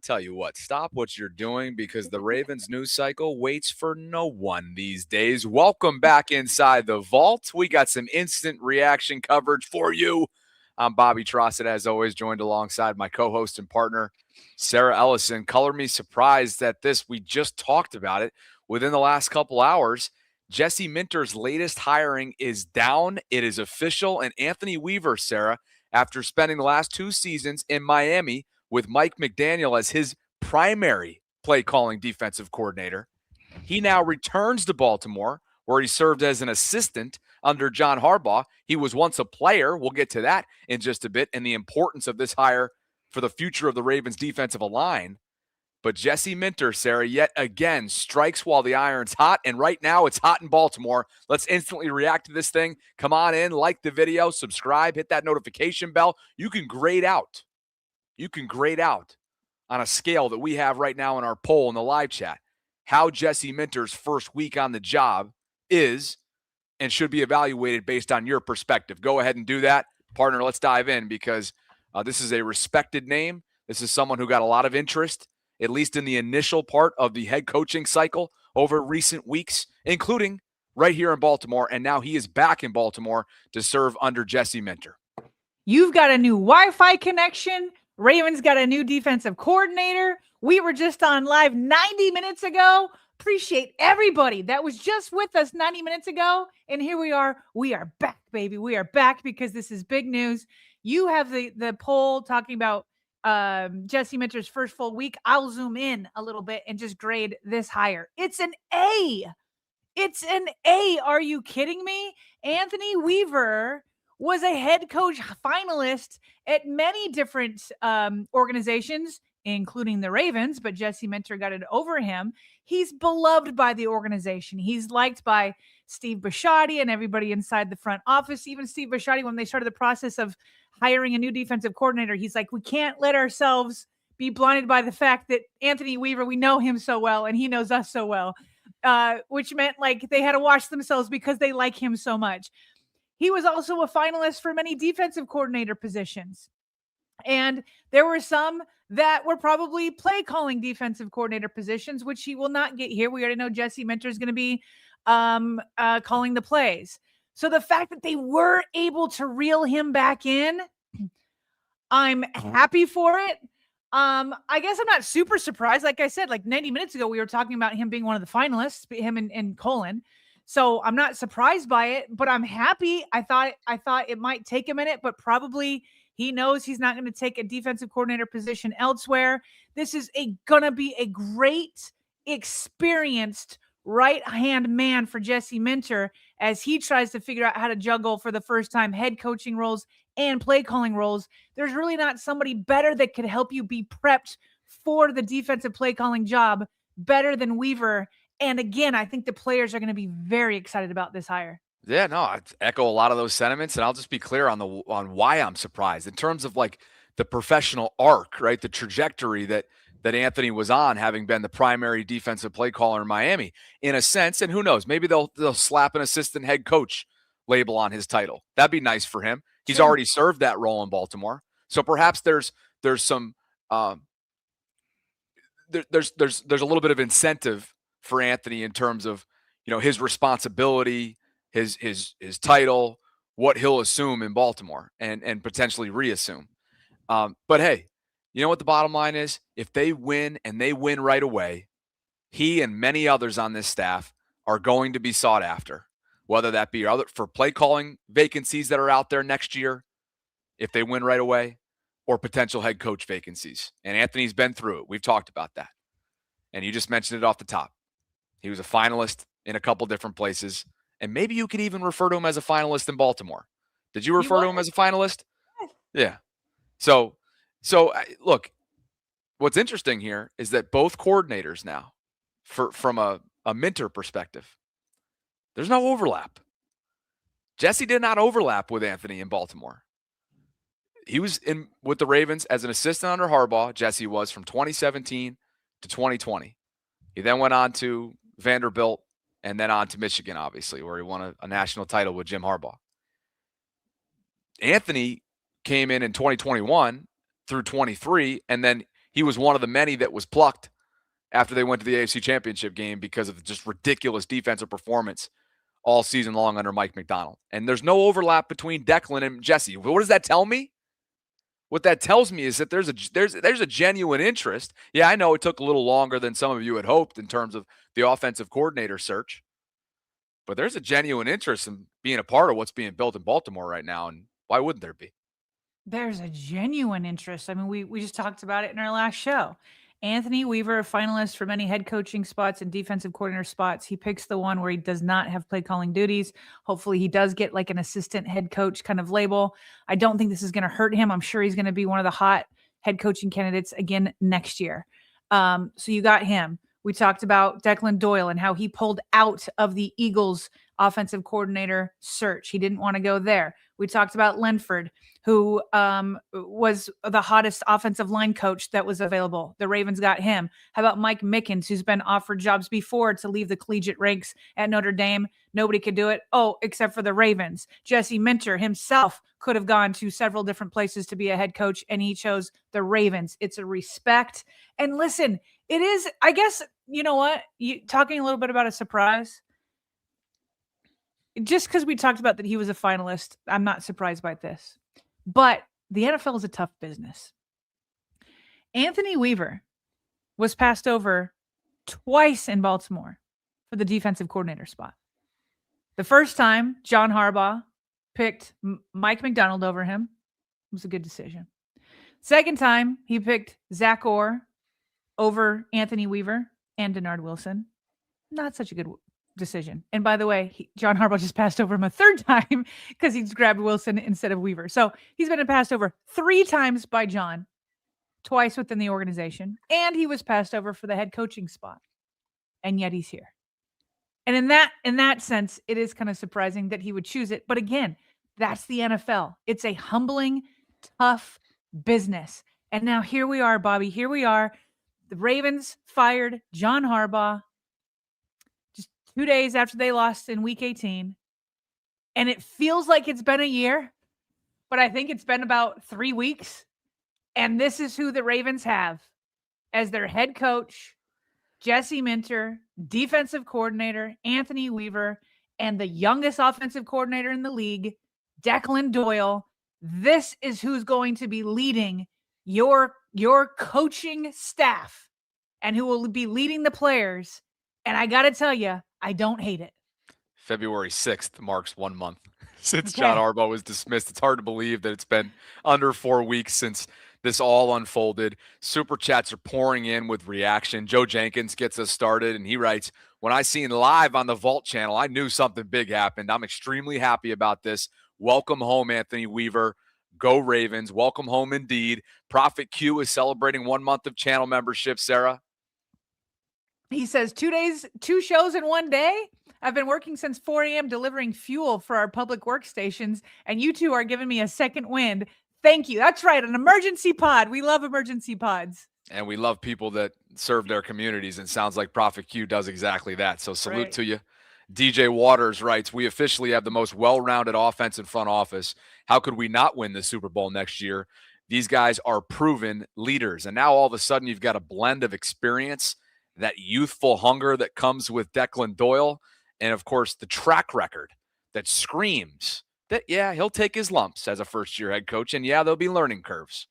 tell you what, stop what you're doing because the Ravens news cycle waits for no one these days. Welcome back inside the vault. We got some instant reaction coverage for you. I'm Bobby Trossett, as always, joined alongside my co-host and partner, Sarah Ellison. Color me surprised at this. We just talked about it within the last couple hours. Jesse Minter's latest hiring is down. It is official. And Anthony Weaver, Sarah, after spending the last 2 seasons in Miami with Mike McDaniel as his primary play-calling defensive coordinator, he now returns to Baltimore, where he served as an assistant under John Harbaugh. He was once a player. We'll get to that in just a bit and the importance of this hire for the future of the Ravens' defensive line. But Jesse Minter, Sarah, yet again strikes while the iron's hot, and right now it's hot in Baltimore. Let's instantly react to this thing. Come on in, like the video, subscribe, hit that notification bell. You can grade out. You can grade out on a scale that we have right now in our poll in the live chat how Jesse Minter's first week on the job is and should be evaluated based on your perspective. Go ahead and do that. Partner, let's dive in because this is a respected name. This is someone who got a lot of interest, at least in the initial part of the head coaching cycle over recent weeks, including right here in Baltimore. And now he is back in Baltimore to serve under Jesse Minter. You've got a new Wi-Fi connection. Ravens got a new defensive coordinator. We were just on live 90 minutes ago. Appreciate everybody that was just with us 90 minutes ago. And here we are. We are back, baby. We are back because this is big news. You have the poll talking about Jesse Minter's first full week. I'll zoom in a little bit and just grade this hire. It's an A. It's an A. Are you kidding me? Anthony Weaver was a head coach finalist at many different organizations, including the Ravens, but Jesse Minter got it over him. He's beloved by the organization. He's liked by Steve Bisciotti and everybody inside the front office. Even Steve Bisciotti, when they started the process of hiring a new defensive coordinator, he's like, we can't let ourselves be blinded by the fact that Anthony Weaver, we know him so well and he knows us so well, which meant like they had to watch themselves because they like him so much. He was also a finalist for many defensive coordinator positions. And there were some that were probably play calling defensive coordinator positions, which he will not get here. We already know Jesse Minter is going to be calling the plays. So the fact that they were able to reel him back in, I'm happy for it. I guess I'm not super surprised. Like I said, like 90 minutes ago, we were talking about him being one of the finalists, him and Colin. So I'm not surprised by it, but I'm happy. I thought it might take a minute, but probably he knows he's not going to take a defensive coordinator position elsewhere. This is gonna be a great, experienced right-hand man for Jesse Minter as he tries to figure out how to juggle for the first time head coaching roles and play calling roles. There's really not somebody better that could help you be prepped for the defensive play calling job better than Weaver. And again, I think the players are going to be very excited about this hire. Yeah, no, I echo a lot of those sentiments, and I'll just be clear on why I'm surprised in terms of like the professional arc, right? The trajectory that Anthony was on, having been the primary defensive play caller in Miami, in a sense. And who knows, maybe they'll slap an assistant head coach label on his title. That'd be nice for him. He's already served that role in Baltimore, so perhaps there's some there's a little bit of incentive for Anthony in terms of, you know, his responsibility, his title, what he'll assume in Baltimore and potentially reassume. But hey, you know what the bottom line is? If they win and they win right away, he and many others on this staff are going to be sought after, whether that be for play calling vacancies that are out there next year, if they win right away, or potential head coach vacancies. And Anthony's been through it. We've talked about that. And you just mentioned it off the top. He was a finalist in a couple different places. And maybe you could even refer to him as a finalist in Baltimore. Did you refer to him as a finalist? Yeah. So look, what's interesting here is that both coordinators now, from a Minter perspective, there's no overlap. Jesse did not overlap with Anthony in Baltimore. He was in with the Ravens as an assistant under Harbaugh. Jesse was from 2017 to 2020. He then went on to Vanderbilt and then on to Michigan, obviously, where he won a national title with Jim Harbaugh. Anthony came in 2021 through 23, and then he was one of the many that was plucked after they went to the AFC Championship game because of just ridiculous defensive performance all season long under Mike Macdonald. And there's no overlap between Declan and Jesse. What does that tell me? What that tells me is that there's a genuine interest. Yeah, I know it took a little longer than some of you had hoped in terms of the offensive coordinator search, but there's a genuine interest in being a part of what's being built in Baltimore right now, and why wouldn't there be? There's a genuine interest. I mean, we just talked about it in our last show. Anthony Weaver, a finalist for many head coaching spots and defensive coordinator spots. He picks the one where he does not have play calling duties. Hopefully he does get like an assistant head coach kind of label. I don't think this is going to hurt him. I'm sure he's going to be one of the hot head coaching candidates again next year. So you got him. We talked about Declan Doyle and how he pulled out of the Eagles offensive coordinator search. He didn't want to go there. We talked about Lenford, who was the hottest offensive line coach that was available. The Ravens got him. How about Mike Mickens, who's been offered jobs before to leave the collegiate ranks at Notre Dame? Nobody could do it. Oh, except for the Ravens. Jesse Minter himself could have gone to several different places to be a head coach, and he chose the Ravens. It's a respect. And listen, it is, I guess, you know what? Talking a little bit about a surprise. Just because we talked about that he was a finalist, I'm not surprised by this. But the NFL is a tough business. Anthony Weaver was passed over twice in Baltimore for the defensive coordinator spot. The first time, John Harbaugh picked Mike Macdonald over him. It was a good decision. Second time, he picked Zach Orr over Anthony Weaver and Denard Wilson. Not such a good decision. And by the way, John Harbaugh just passed over him a third time because he's grabbed Wilson instead of Weaver. So he's been passed over 3 times by John, twice within the organization, and he was passed over for the head coaching spot. And yet he's here. And in that sense, it is kind of surprising that he would choose it. But again, that's the NFL. It's a humbling, tough business. And now here we are, Bobby. Here we are. The Ravens fired John Harbaugh 2 days after they lost in week 18. And it feels like it's been a year, but I think it's been about 3 weeks. And this is who the Ravens have as their head coach, Jesse Minter, defensive coordinator, Anthony Weaver, and the youngest offensive coordinator in the league, Declan Doyle. This is who's going to be leading your coaching staff and who will be leading the players. And I got to tell you, I don't hate it. February 6th marks 1 month since John Harbaugh was dismissed. It's hard to believe that it's been under 4 weeks since this all unfolded. Super chats are pouring in with reaction. Joe Jenkins gets us started, and he writes, when I seen live on the Vault channel, I knew something big happened. I'm extremely happy about this. Welcome home, Anthony Weaver. Go Ravens. Welcome home indeed. Prophet Q is celebrating 1 month of channel membership, Sarah. He says 2 days, 2 shows in 1 day. I've been working since 4 a.m. delivering fuel for our public workstations, and you two are giving me a second wind. Thank you. That's right. An emergency pod. We love emergency pods. And we love people that serve their communities, and sounds like Prophet Q does exactly that. So salute to you. DJ Waters writes, we officially have the most well-rounded offense in front office. How could we not win the Super Bowl next year? These guys are proven leaders. And now all of a sudden you've got a blend of experience, that youthful hunger that comes with Declan Doyle, and, of course, the track record that screams that, yeah, he'll take his lumps as a first-year head coach, and, yeah, there'll be learning curves.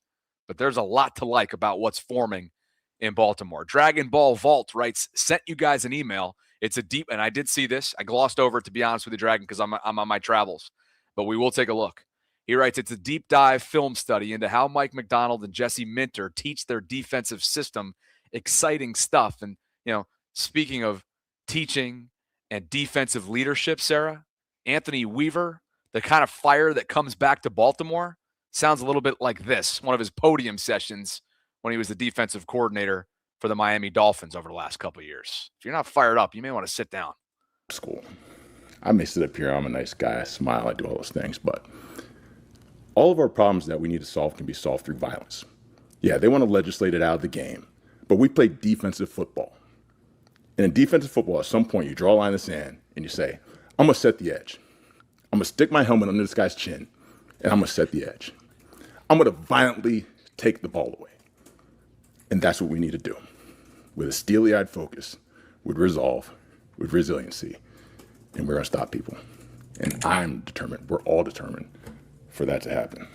But there's a lot to like about what's forming in Baltimore. Dragon Ball Vault writes, sent you guys an email. It's a deep – and I did see this. I glossed over it, to be honest with you, Dragon, because I'm on my travels. But we will take a look. He writes, it's a deep dive film study into how Mike Macdonald and Jesse Minter teach their defensive system. Exciting stuff. And, you know, speaking of teaching and defensive leadership, Sarah, Anthony Weaver, the kind of fire that comes back to Baltimore, sounds a little bit like this, one of his podium sessions when he was the defensive coordinator for the Miami Dolphins over the last couple of years. If you're not fired up, you may want to sit down. School. I may sit up here, I'm a nice guy, I smile, I do all those things, but all of our problems that we need to solve can be solved through violence. Yeah, they want to legislate it out of the game. But we play defensive football. And in defensive football, at some point, you draw a line in the sand and you say, I'm going to set the edge. I'm going to stick my helmet under this guy's chin, and I'm going to set the edge. I'm going to violently take the ball away. And that's what we need to do with a steely-eyed focus, with resolve, with resiliency, and we're going to stop people. And I'm determined, we're all determined for that to happen.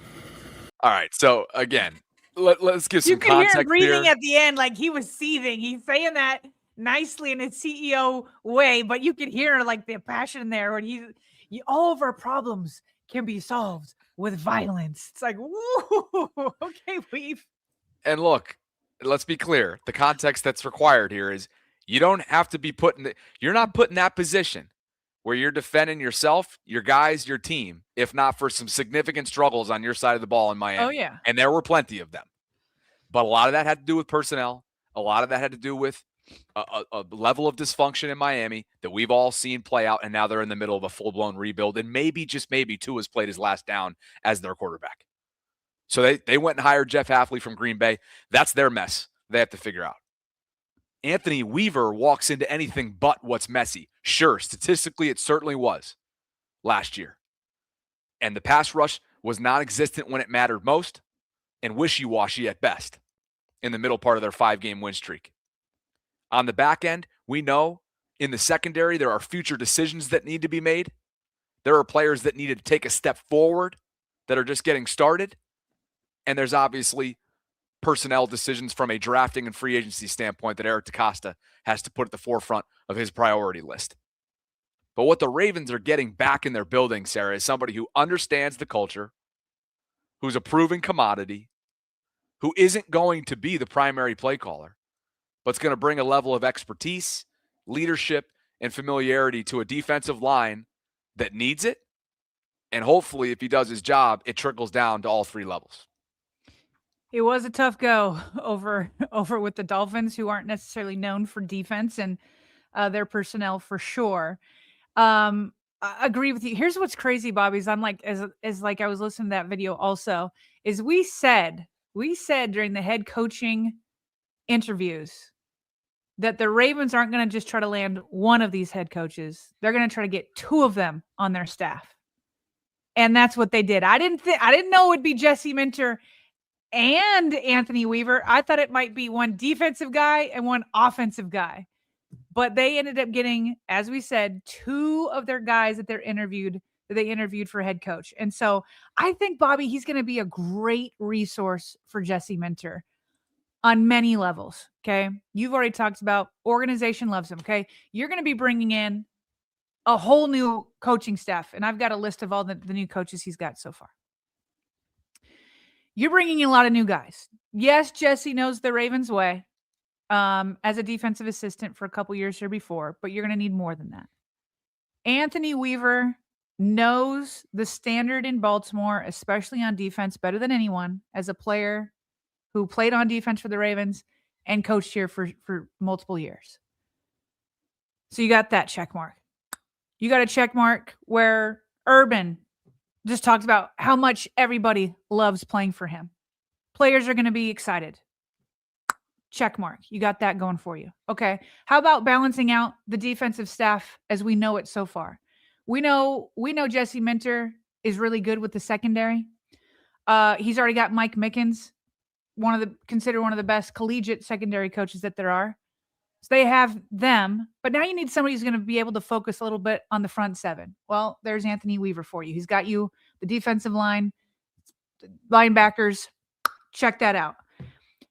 All right. So again, let's give some You could hear him context breathing here. at the end like he was seething. He's saying that nicely in his CEO way, but you could hear like the passion there when all of our problems can be solved with violence. It's like, woo, okay, we've. And look, let's be clear. The context that's required here is you don't have to be you're not put in that position where you're defending yourself, your guys, your team, if not for some significant struggles on your side of the ball in Miami. Oh, yeah. And there were plenty of them. But a lot of that had to do with personnel. A lot of that had to do with a level of dysfunction in Miami that we've all seen play out, and now they're in the middle of a full-blown rebuild, and maybe, just maybe, Tua's played his last down as their quarterback. So they went and hired Jeff Hafley from Green Bay. That's their mess they have to figure out. Anthony Weaver walks into anything but what's messy. Sure, statistically, it certainly was last year. And the pass rush was non-existent when it mattered most and wishy-washy at best in the middle part of their 5-game win streak. On the back end, we know in the secondary there are future decisions that need to be made. There are players that needed to take a step forward that are just getting started. And there's obviously personnel decisions from a drafting and free agency standpoint that Eric DeCosta has to put at the forefront of his priority list. But what the Ravens are getting back in their building, Sarah, is somebody who understands the culture, who's a proven commodity, who isn't going to be the primary play caller, but it's going to bring a level of expertise, leadership, and familiarity to a defensive line that needs it. And hopefully, if he does his job, it trickles down to all 3 levels. It was a tough go over with the Dolphins, who aren't necessarily known for defense and their personnel for sure. I agree with you. Here's what's crazy, Bobby, is I'm like, as like I was listening to that video also, is we said during the head coaching interviews that the Ravens aren't going to just try to land one of these head coaches. They're going to try to get 2 of them on their staff. And that's what they did. I didn't know it would be Jesse Minter and Anthony Weaver. I thought it might be one defensive guy and one offensive guy. But they ended up getting, as we said, 2 of their guys that they interviewed for head coach. And so I think, Bobby, he's going to be a great resource for Jesse Minter on many levels. Okay. You've already talked about organization loves him. Okay. You're going to be bringing in a whole new coaching staff. And I've got a list of all the new coaches he's got so far. You're bringing in a lot of new guys. Yes, Jesse knows the Ravens way as a defensive assistant for a couple years here before, but you're going to need more than that. Anthony Weaver knows the standard in Baltimore, especially on defense, better than anyone, as a player who played on defense for the Ravens and coached here for multiple years. So you got that check mark. You got a check mark where Urban just talked about how much everybody loves playing for him. Players are going to be excited. Check mark. You got that going for you. Okay. How about balancing out the defensive staff as we know it so far? We know Jesse Minter is really good with the secondary. He's already got Mike Mickens, considered one of the best collegiate secondary coaches that there are. So they have them, but now you need somebody who's going to be able to focus a little bit on the front 7. Well, there's Anthony Weaver for you. He's got you the defensive line, linebackers. Check that out.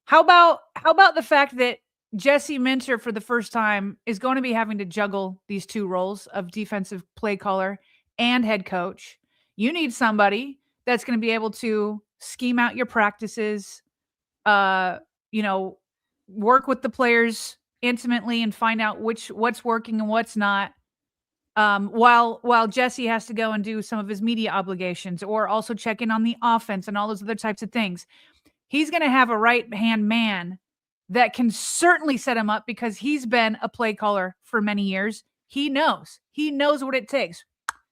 How about the fact that Jesse Minter, for the first time, is going to be having to juggle these 2 roles of defensive play caller and head coach? You need somebody that's going to be able to scheme out your practices, work with the players intimately and find out what's working and what's not. While Jesse has to go and do some of his media obligations or also check in on the offense and all those other types of things. He's going to have a right-hand man that can certainly set him up because he's been a play caller for many years. He knows what it takes.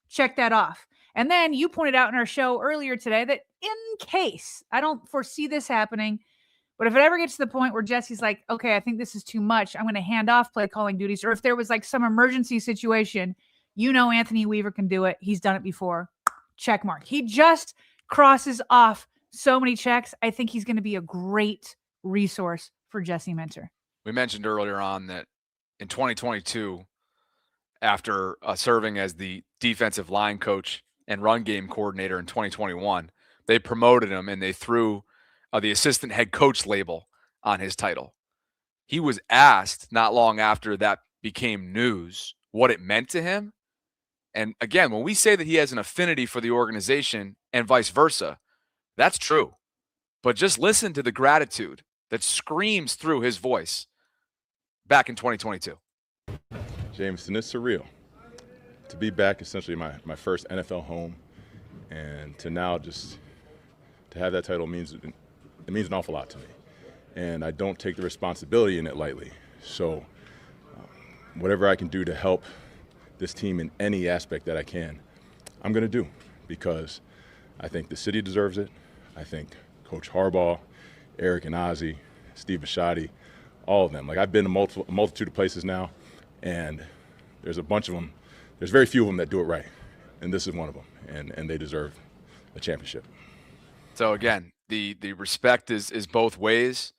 Check that off. And then you pointed out in our show earlier today that in case, I don't foresee this happening, but if it ever gets to the point where Jesse's like, okay, I think this is too much, I'm going to hand off play calling duties. Or if there was like some emergency situation, Anthony Weaver can do it. He's done it before. Check mark. He just crosses off so many checks. I think he's going to be a great resource for Jesse Minter. We mentioned earlier on that in 2022, after serving as the defensive line coach and run game coordinator in 2021, they promoted him and they threw the assistant head coach label on his title. He was asked not long after that became news what it meant to him. And again, when we say that he has an affinity for the organization and vice versa, that's true. But just listen to the gratitude that screams through his voice back in 2022. Jameson, it's surreal to be back, essentially my first NFL home, and to now just to have that title means an awful lot to me, and I don't take the responsibility in it lightly. So whatever I can do to help this team in any aspect that I can, I'm going to do, because I think the city deserves it. I think Coach Harbaugh, Eric and Ozzie, Steve Bisciotti, all of them. Like, I've been to a multitude of places now, and there's a bunch of them. There's very few of them that do it right, and this is one of them, and they deserve a championship. So again, the respect is both ways.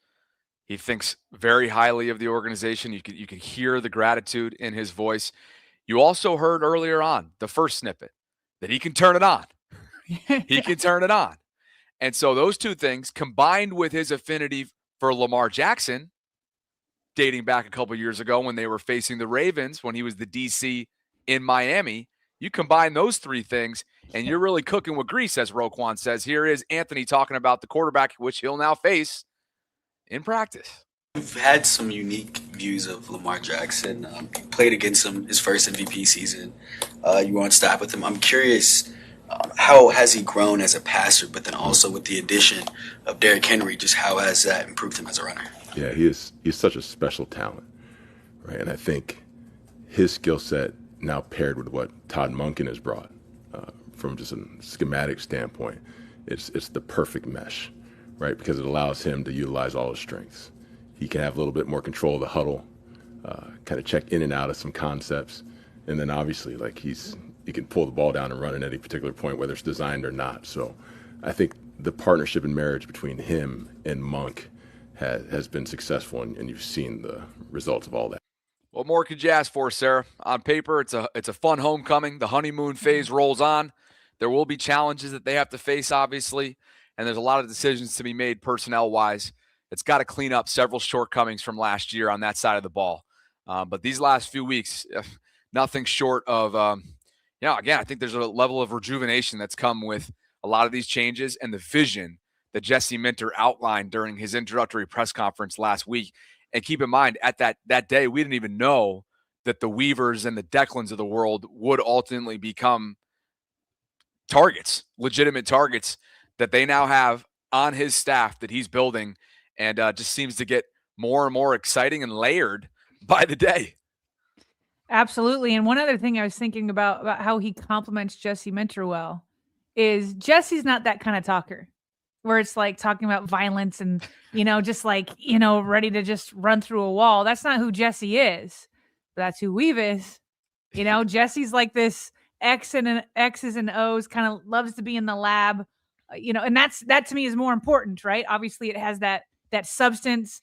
He thinks very highly of the organization. You can hear the gratitude in his voice. You also heard earlier on, the first snippet, that he can turn it on. He can turn it on. And so those two things, combined with his affinity for Lamar Jackson, dating back a couple years ago when they were facing the Ravens, when he was the DC in Miami, you combine those three things, and you're really cooking with grease, as Roquan says. Here is Anthony talking about the quarterback, which he'll now face in practice. You've had some unique views of Lamar Jackson. You played against him his first MVP season. You were on staff with him. I'm curious, how has he grown as a passer, but then also with the addition of Derrick Henry, just how has that improved him as a runner? Yeah, he's such a special talent, right? And I think his skill set now paired with what Todd Monken has brought from just a schematic standpoint, it's the perfect mesh, right? Because it allows him to utilize all his strengths. He can have a little bit more control of the huddle, kind of check in and out of some concepts, and then obviously, like, he can pull the ball down and run at any particular point, whether it's designed or not. So I think the partnership and marriage between him and Monk has been successful, and you've seen the results of all that. What more could you ask for, Sarah? On paper, it's a fun homecoming. The honeymoon phase rolls on. There will be challenges that they have to face, obviously, and there's a lot of decisions to be made personnel-wise. It's got to clean up several shortcomings from last year on that side of the ball. But these last few weeks, nothing short of, again, I think there's a level of rejuvenation that's come with a lot of these changes and the vision that Jesse Minter outlined during his introductory press conference last week. And keep in mind, at that day, we didn't even know that the Weavers and the Declans of the world would ultimately become targets, legitimate targets that they now have on his staff that he's building, and just seems to get more and more exciting and layered by the day. Absolutely. And one other thing I was thinking about how he compliments Jesse Minter well is Jesse's not that kind of talker where it's like talking about violence and, just like, ready to just run through a wall. That's not who Jesse is. That's who Weave is. Jesse's like this X's and O's, kind of loves to be in the lab, and that to me is more important, right? Obviously it has that substance,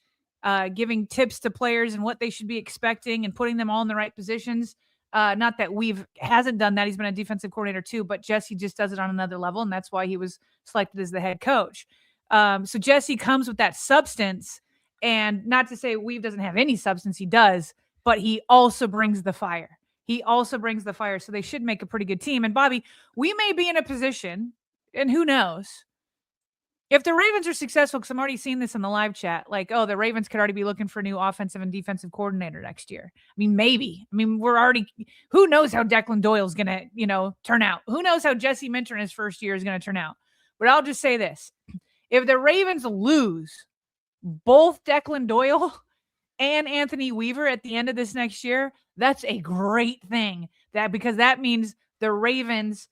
giving tips to players and what they should be expecting and putting them all in the right positions. Not that Weave hasn't done that. He's been a defensive coordinator too, but Jesse just does it on another level. And that's why he was selected as the head coach. So Jesse comes with that substance, and not to say Weave doesn't have any substance. He does, but he also brings the fire. So they should make a pretty good team. And Bobby, we may be in a position, and who knows, if the Ravens are successful, because I'm already seeing this in the live chat, like, oh, the Ravens could already be looking for a new offensive and defensive coordinator next year. I mean, maybe. Who knows how Declan Doyle is going to, turn out? Who knows how Jesse Minter in his first year is going to turn out? But I'll just say this. If the Ravens lose both Declan Doyle and Anthony Weaver at the end of this next year, that's a great thing. Because that means the Ravens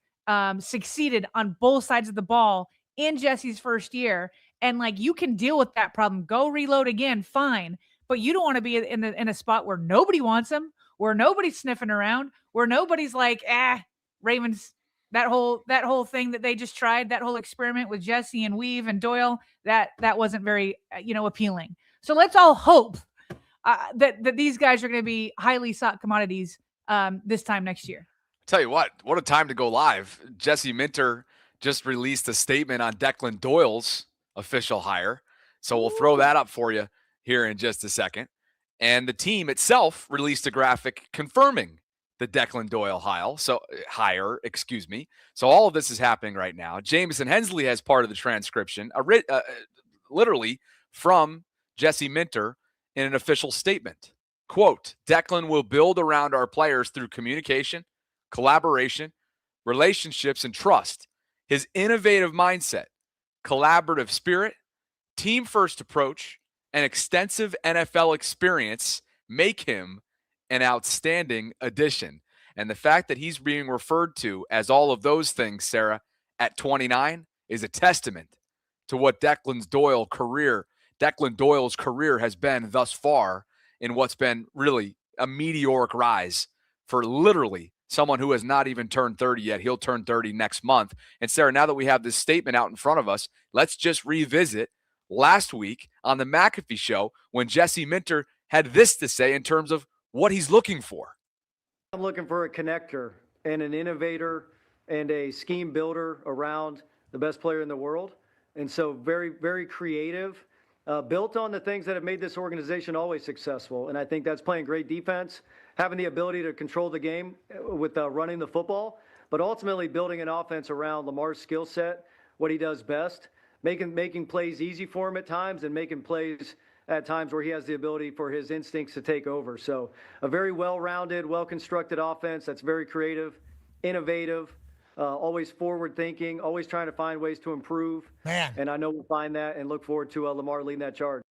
succeeded on both sides of the ball in Jesse's first year. And like, you can deal with that problem. Go reload again. Fine. But you don't want to be in a spot where nobody wants him, where nobody's sniffing around, where nobody's like, Ravens, that whole thing that they just tried, that whole experiment with Jesse and Weave and Doyle, that wasn't very, appealing. So let's all hope that these guys are going to be highly sought commodities this time next year. Tell you what a time to go live. Jesse Minter just released a statement on Declan Doyle's official hire. So we'll throw that up for you here in just a second. And the team itself released a graphic confirming the Declan Doyle hire. So all of this is happening right now. Jamison Hensley has part of the transcription, literally from Jesse Minter in an official statement. Quote, Declan will build around our players through communication, collaboration, relationships, and trust. His innovative mindset, collaborative spirit, team-first approach, and extensive NFL experience make him an outstanding addition. And the fact that he's being referred to as all of those things, Sarah, at 29 is a testament to what Declan Doyle's career has been thus far in what's been really a meteoric rise for literally someone who has not even turned 30 yet. He'll turn 30 next month. And Sarah, now that we have this statement out in front of us, let's just revisit last week on the McAfee show when Jesse Minter had this to say in terms of what he's looking for. I'm looking for a connector and an innovator and a scheme builder around the best player in the world. And so very, very creative, built on the things that have made this organization always successful. And I think that's playing great defense, having the ability to control the game with running the football, but ultimately building an offense around Lamar's skill set, what he does best, making plays easy for him at times and making plays at times where he has the ability for his instincts to take over. So a very well-rounded, well-constructed offense that's very creative, innovative, always forward-thinking, always trying to find ways to improve. Man. And I know we'll find that and look forward to Lamar leading that charge.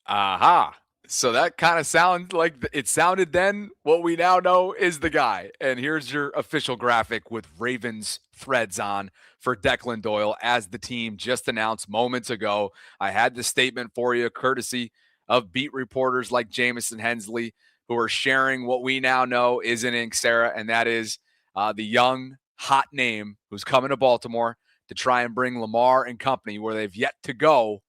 Aha. So that kind of sounds like it sounded then. What we now know is the guy. And here's your official graphic with Ravens threads on for Declan Doyle as the team just announced moments ago. I had the statement for you courtesy of beat reporters like Jamison Hensley who are sharing what we now know is in ink, Sarah, and that is the young, hot name who's coming to Baltimore to try and bring Lamar and company where they've yet to go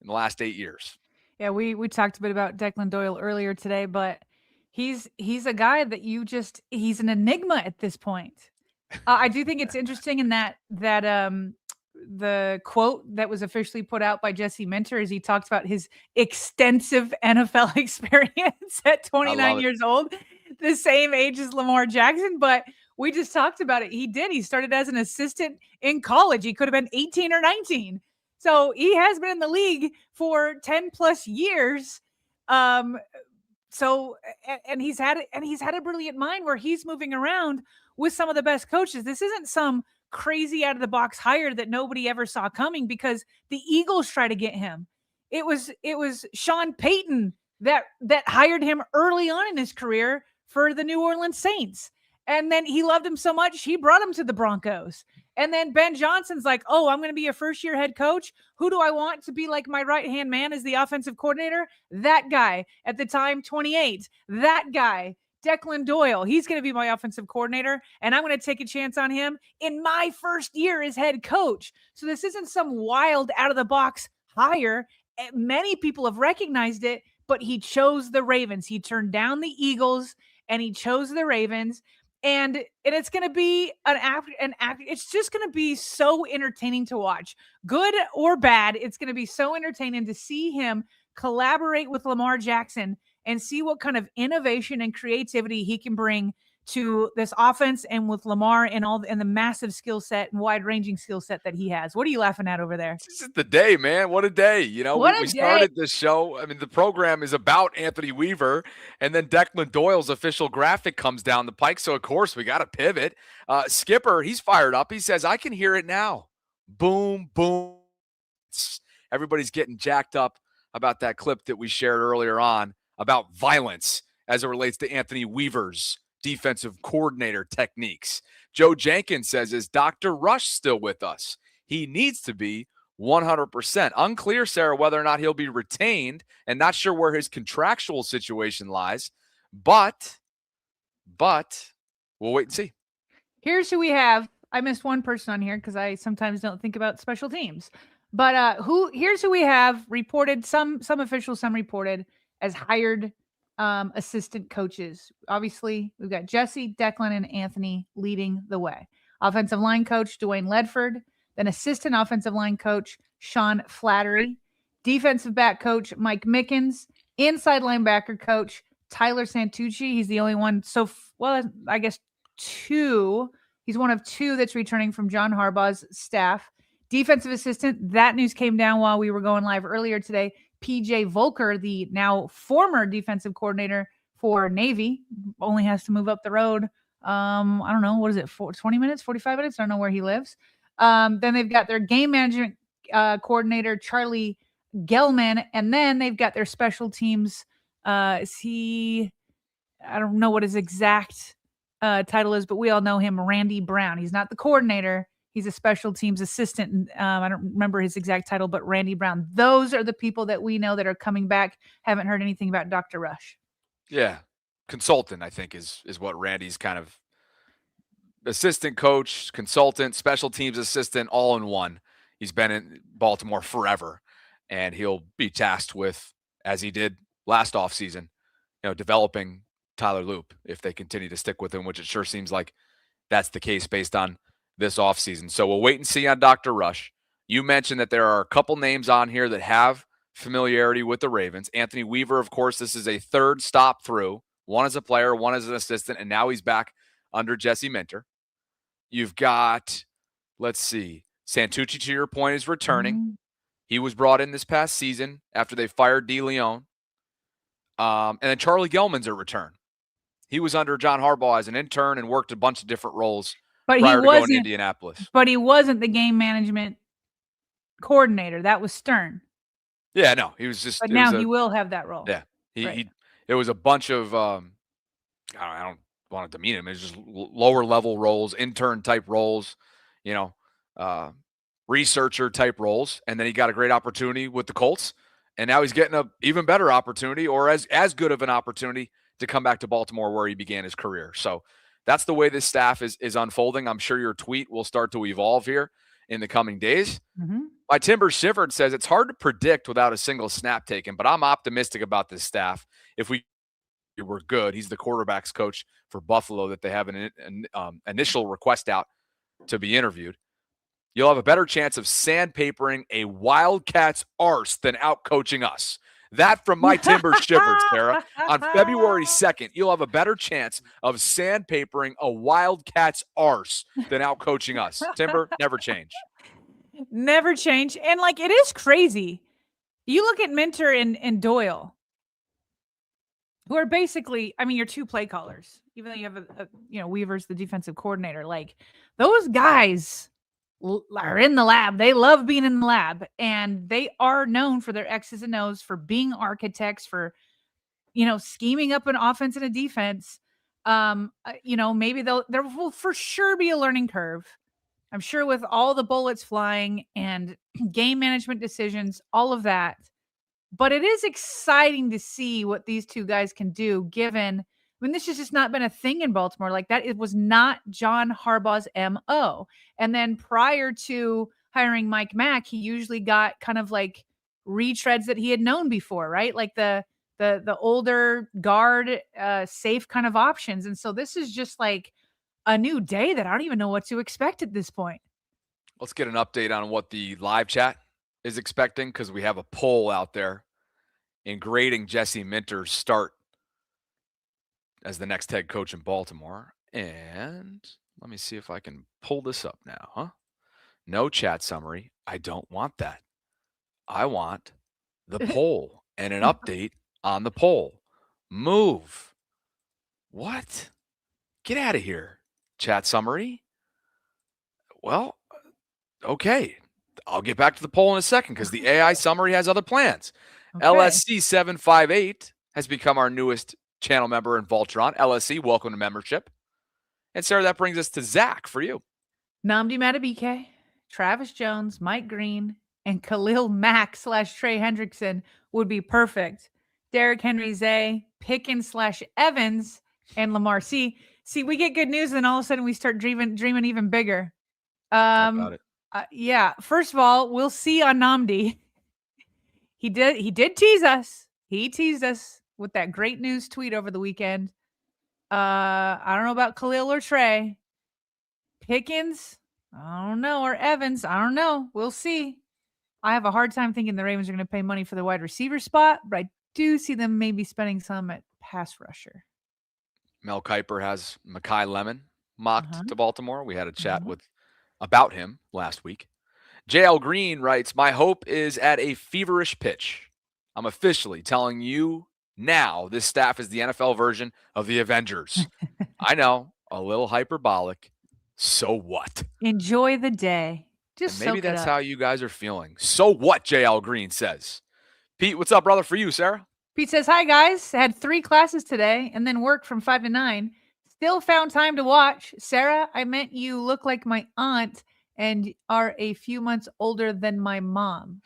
in the last 8 years. Yeah, we talked a bit about Declan Doyle earlier today, but he's a guy that he's an enigma at this point. I do think it's interesting in that the quote that was officially put out by Jesse Minter is he talked about his extensive NFL experience at 29 years old, the same age as Lamar Jackson. But we just talked about it. He started as an assistant in college. He could have been 18 or 19. So he has been in the league for 10 plus years. And he's had a brilliant mind where he's moving around with some of the best coaches. This isn't some crazy out of the box hire that nobody ever saw coming because the Eagles try to get him. It was Sean Payton that hired him early on in his career for the New Orleans Saints. And then he loved him so much, he brought him to the Broncos. And then Ben Johnson's like, oh, I'm going to be a first-year head coach. Who do I want to be like my right-hand man as the offensive coordinator? That guy, at the time, 28. That guy, Declan Doyle. He's going to be my offensive coordinator, and I'm going to take a chance on him in my first year as head coach. So this isn't some wild, out-of-the-box hire. Many people have recognized it, but he chose the Ravens. He turned down the Eagles, and he chose the Ravens. And it's going to be it's just going to be so entertaining to watch, good or bad. It's going to be so entertaining to see him collaborate with Lamar Jackson and see what kind of innovation and creativity he can bring to this offense and with Lamar and the massive skill set and wide ranging skill set that he has. What are you laughing at over there? This is the day, man. What a day. We started this show. I mean, the program is about Anthony Weaver, and then Declan Doyle's official graphic comes down the pike. So, of course, we got to pivot. Skipper, he's fired up. He says, I can hear it now. Boom, boom. Everybody's getting jacked up about that clip that we shared earlier on about violence as it relates to Anthony Weaver's defensive coordinator techniques. Joe Jenkins says, is Dr. Rush still with us? He needs to be 100%. Unclear, Sarah, whether or not he'll be retained and not sure where his contractual situation lies, but we'll wait and see. Here's who we have. I missed one person on here because I sometimes don't think about special teams. But here's who we have reported, some officials, some reported as hired assistant coaches. Obviously, we've got Jesse, Declan, and Anthony leading the way. Offensive line coach Dwayne Ledford, then assistant offensive line coach Sean Flattery, defensive back coach Mike Mickens, inside linebacker coach Tyler Santucci. He's the only one. I guess two. He's one of two that's returning from John Harbaugh's staff. Defensive assistant, that news came down while we were going live earlier today. PJ Volker, the now former defensive coordinator for Navy, only has to move up the road. I don't know, what is it, 20 minutes, 45 minutes? I don't know where he lives. Then they've got their game management coordinator, Charlie Gelman, and then they've got their special teams. I don't know what his exact title is, but we all know him, Randy Brown. He's not the coordinator. He's a special teams assistant. I don't remember his exact title, but Randy Brown. Those are the people that we know that are coming back. Haven't heard anything about Dr. Rush. Yeah. Consultant, I think, is what Randy's kind of assistant coach, consultant, special teams assistant, all in one. He's been in Baltimore forever, and he'll be tasked with, as he did last offseason, developing Tyler Loop if they continue to stick with him, which it sure seems like that's the case based on this offseason. So we'll wait and see on Dr. Rush. You mentioned that there are a couple names on here that have familiarity with the Ravens. Anthony Weaver, of course, this is a third stop through. One as a player, one as an assistant, and now he's back under Jesse Minter. You've got, let's see, Santucci, to your point, is returning. Mm-hmm. He was brought in this past season after they fired DeLeon. And then Charlie Gelman's a return. He was under John Harbaugh as an intern and worked a bunch of different roles prior to going to Indianapolis. But he wasn't the game management coordinator. That was Stern. Yeah, no, he was just. But now he will have that role. Yeah, it was a bunch of. I don't want to demean him. It's just lower level roles, intern type roles, researcher type roles, and then he got a great opportunity with the Colts, and now he's getting a even better opportunity, or as good of an opportunity, to come back to Baltimore where he began his career. So that's the way this staff is unfolding. I'm sure your tweet will start to evolve here in the coming days. Mm-hmm. My Timber Shivered says it's hard to predict without a single snap taken, but I'm optimistic about this staff. If we were good, he's the quarterback's coach for Buffalo that they have an initial request out to be interviewed. You'll have a better chance of sandpapering a Wildcats arse than out-coaching us. That from my Timber Shivered, Sarah. On February 2nd, you'll have a better chance of sandpapering a Wildcats arse than out-coaching us. Timber, never change. Never change. And, it is crazy. You look at Minter and Doyle, who are basically, your two play callers, even though you have Weaver's the defensive coordinator. Those guys are in the lab. They love being in the lab, and they are known for their X's and O's, for being architects, for, scheming up an offense and a defense. Maybe there will for sure be a learning curve. I'm sure with all the bullets flying and game management decisions, all of that. But it is exciting to see what these two guys can do, given, this has just not been a thing in Baltimore like that. It was not John Harbaugh's MO. And then prior to hiring Mike Mack, he usually got kind of retreads that he had known before, right? The older guard, safe kind of options. And so this is just a new day that I don't even know what to expect at this point. Let's get an update on what the live chat is expecting, because we have a poll out there in grading Jesse Minter's start as the next head coach in Baltimore. And let me see if I can pull this up now, huh? No chat summary. I don't want that. I want the poll and an update on the poll. Move. What? Get out of here. Chat summary. Well, okay. I'll get back to the poll in a second because the AI summary has other plans. Okay. LSC758 has become our newest channel member in VAULTRON. LSC, welcome to membership. And Sarah, that brings us to Zach for you. Namdi Matabike, Travis Jones, Mike Green, and Khalil Mack / Trey Hendrickson would be perfect. Derrick Henry, Zay, Pickens / Evans, and Lamar. See, we get good news, and all of a sudden we start dreaming even bigger. Talk about it. Yeah. First of all, we'll see on Namdi. He did tease us. He teased us with that great news tweet over the weekend. I don't know about Khalil or Trey. Pickens, I don't know, or Evans, I don't know. We'll see. I have a hard time thinking the Ravens are going to pay money for the wide receiver spot, but I do see them maybe spending some at pass rusher. Mel Kiper has Mekhi Lemon mocked Uh-huh. to Baltimore. We had a chat Uh-huh. about him last week. JL Green writes, my hope is at a feverish pitch. I'm officially telling you now this staff is the NFL version of the Avengers. I know, a little hyperbolic. So what? Enjoy the day. Just And maybe soak it that's up. how you guys are feeling. So what, JL Green says. Pete, what's up, brother, for you, Sarah? Pete says, hi, guys. Had 3 classes today and then worked from 5 to 9. Still found time to watch. Sarah, I meant you look like my aunt and are a few months older than my mom.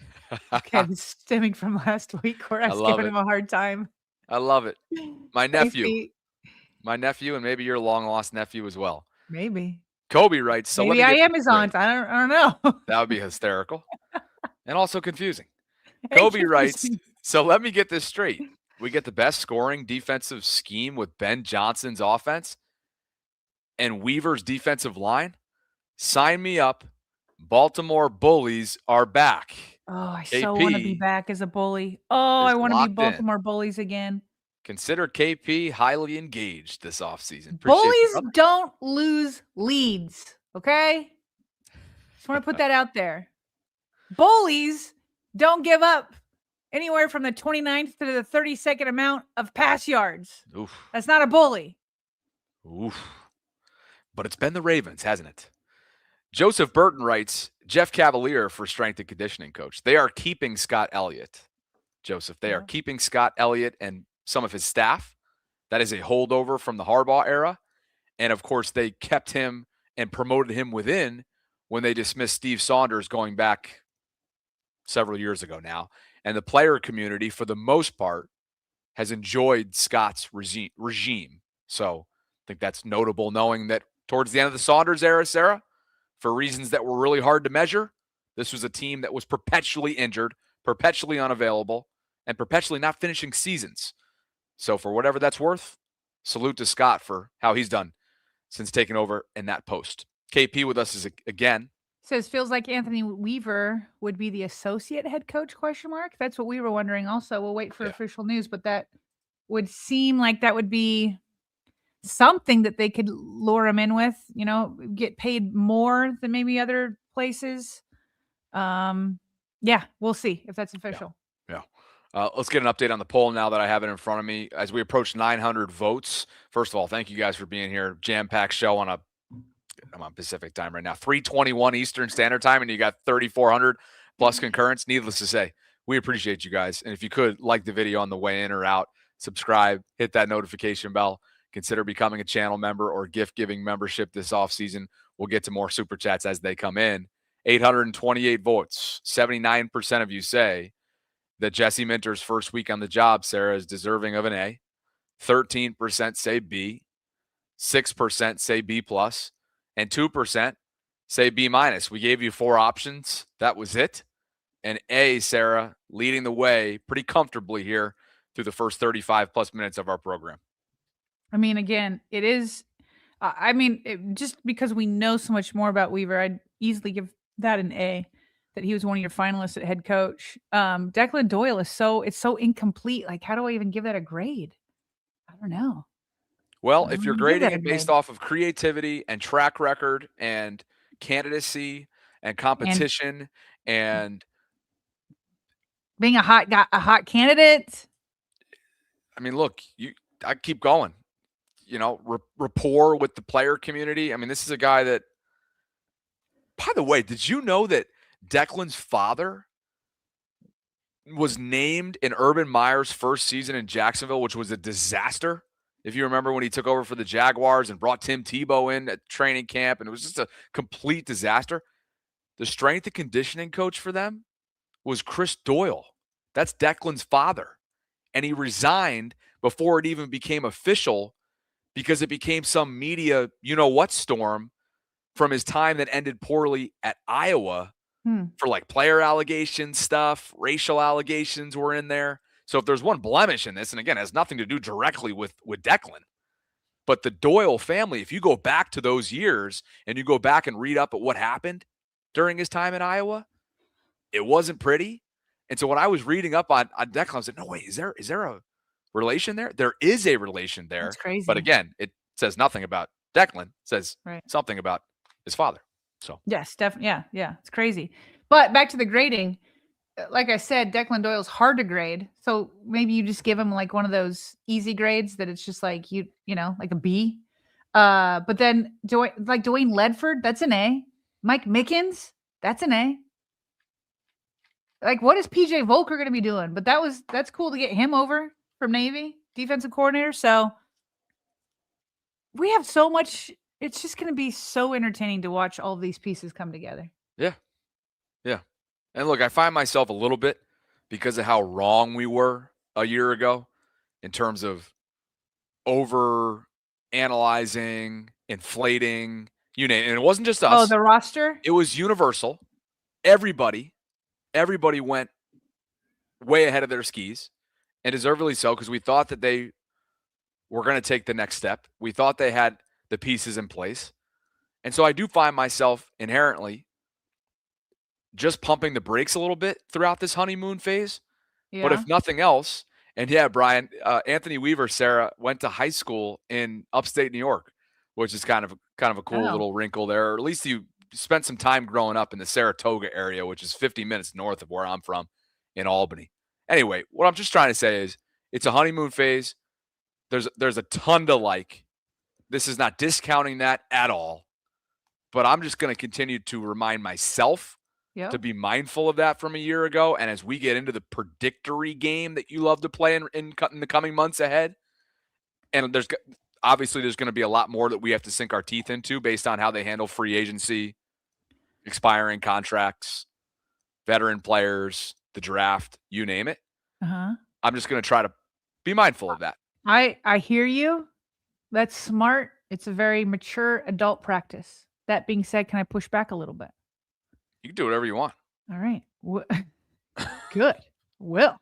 Okay, this is stemming from last week where I was love giving it. him a hard time. I love it. My Thanks, nephew. Pete. My nephew, and maybe your long-lost nephew as well. Maybe. Kobe writes, so Maybe let I me get am his aunt. I don't know. That would be hysterical and also confusing. Hey, Kobe confusing. writes, so let me get this straight. We get the best scoring defensive scheme with Ben Johnson's offense and Weaver's defensive line. Sign me up. Baltimore Bullies are back. Oh, I so want to be KP back as a bully. Oh, I is want to be locked in. Baltimore Bullies again. Consider KP highly engaged this offseason. Appreciate you, Bullies brother. don't lose leads, okay? Just want to put that out there. Bullies don't give up anywhere from the 29th to the 32nd amount of pass yards. Oof. That's not a bully. Oof. But it's been the Ravens, hasn't it? Joseph Burton writes, Jeff Cavalier for strength and conditioning coach. They are keeping Scott Elliott. Joseph, they are keeping Scott Elliott and some of his staff. That is a holdover from the Harbaugh era. And, of course, they kept him and promoted him within when they dismissed Steve Saunders going back several years ago now. And the player community, for the most part, has enjoyed Scott's regime. So I think that's notable, knowing that towards the end of the Saunders era, Sarah, for reasons that were really hard to measure, this was a team that was perpetually injured, perpetually unavailable, and perpetually not finishing seasons. So for whatever that's worth, salute to Scott for how he's done since taking over in that post. KP with us is again. Says, feels like Anthony Weaver would be the associate head coach, ? That's what we were wondering also. We'll wait for official news, but that would seem like that would be something that they could lure him in with, get paid more than maybe other places. Yeah, we'll see if that's official. Yeah. Let's get an update on the poll now that I have it in front of me. As we approach 900 votes, first of all, thank you guys for being here. Jam-packed show I'm on Pacific time right now, 3:21 Eastern Standard Time, and you got 3,400 plus concurrents. Needless to say, we appreciate you guys. And if you could, like the video on the way in or out, subscribe, hit that notification bell, consider becoming a channel member or gift-giving membership this offseason. We'll get to more super chats as they come in. 828 votes. 79% of you say that Jesse Minter's first week on the job, Sarah, is deserving of an A. 13% say B. 6% say B+. And 2% say B-. We gave you 4 options. That was it. And A, Sarah, leading the way pretty comfortably here through the first 35-plus minutes of our program. I mean, again, it is just because we know so much more about Weaver, I'd easily give that an A, that he was one of your finalists at head coach. Declan Doyle it's so incomplete. Like, how do I even give that a grade? I don't know. Well, if you're grading it based off of creativity and track record and candidacy and competition and being a hot candidate. I mean, look, I keep going. Rapport with the player community. I mean, this is a guy that, by the way, did you know that Declan's father was named in Urban Meyer's first season in Jacksonville, which was a disaster? If you remember when he took over for the Jaguars and brought Tim Tebow in at training camp, and it was just a complete disaster. The strength and conditioning coach for them was Chris Doyle. That's Declan's father. And he resigned before it even became official because it became some media you-know-what storm from his time that ended poorly at Iowa for like player allegations stuff, racial allegations were in there. So if there's one blemish in this, and again, it has nothing to do directly with Declan, but the Doyle family, if you go back to those years and you go back and read up at what happened during his time in Iowa, it wasn't pretty. And so when I was reading up on Declan, I said, no, wait, is there a relation there? There is a relation there. That's crazy. But again, it says nothing about Declan. It says Right. something about his father. So yes, definitely. Yeah. It's crazy. But back to the grading. Like I said, Declan Doyle's hard to grade. So maybe you just give him like one of those easy grades that it's just like you know, like a B. But then like Dwayne Ledford, that's an A. Mike Mickens, that's an A. Like, what is PJ Volker going to be doing? But that's cool to get him over from Navy, defensive coordinator. So we have so much. It's just going to be so entertaining to watch all of these pieces come together. Yeah. And look, I find myself a little bit, because of how wrong we were a year ago in terms of over analyzing, inflating, you name it. And it wasn't just us. Oh, the roster? It was universal. Everybody went way ahead of their skis, and deservedly so, because we thought that they were going to take the next step. We thought they had the pieces in place. And so I do find myself inherently just pumping the brakes a little bit throughout this honeymoon phase. Yeah. But if nothing else, and yeah, Brian, Anthony Weaver, Sarah, went to high school in upstate New York, which is kind of a cool little wrinkle there. Or at least you spent some time growing up in the Saratoga area, which is 50 minutes north of where I'm from in Albany. Anyway, what I'm just trying to say is it's a honeymoon phase. There's a ton to like. This is not discounting that at all. But I'm just going to continue to remind myself to be mindful of that from a year ago. And as we get into the predictory game that you love to play in the coming months ahead, and there's going to be a lot more that we have to sink our teeth into based on how they handle free agency, expiring contracts, veteran players, the draft, you name it. I'm just going to try to be mindful of that. I hear you. That's smart. It's a very mature adult practice. That being said, can I push back a little bit? You can do whatever you want. All right. Good. Will.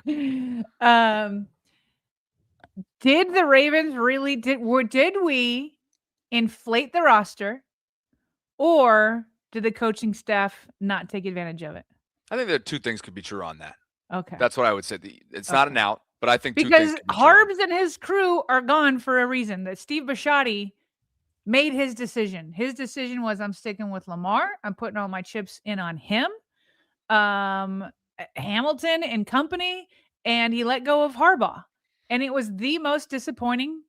Did the Ravens really did we inflate the roster, or did the coaching staff not take advantage of it? I think that two things could be true on that. Okay. That's what I would say. It's not an out, but I think because two things could be Harbs and his crew are gone for a reason. That Steve Bisciotti made his decision. His decision was, I'm sticking with Lamar. I'm putting all my chips in on him. Hamilton and company, and he let go of Harbaugh. And it was the most disappointing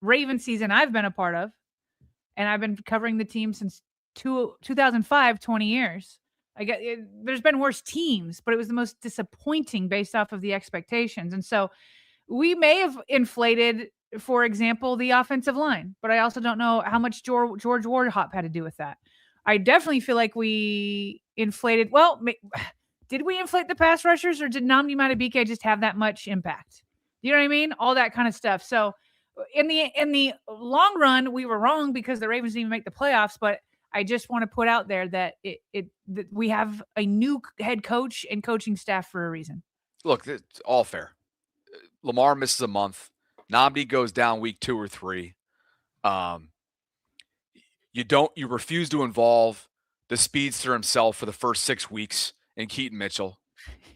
Raven season I've been a part of. And I've been covering the team since 2005, 20 years. There's been worse teams, but it was the most disappointing based off of the expectations. And so we may have inflated, for example, the offensive line, but I also don't know how much George Wardhop had to do with that. I definitely feel like we inflated. Well, did we inflate the pass rushers, or did Nnamdi Madubuike just have that much impact? You know what I mean? All that kind of stuff. So in the long run, we were wrong because the Ravens didn't even make the playoffs. But I just want to put out there that that we have a new head coach and coaching staff for a reason. Look, it's all fair. Lamar misses a month. Nnamdi goes down week 2 or 3. You refuse to involve the speedster himself for the first 6 weeks in Keaton Mitchell.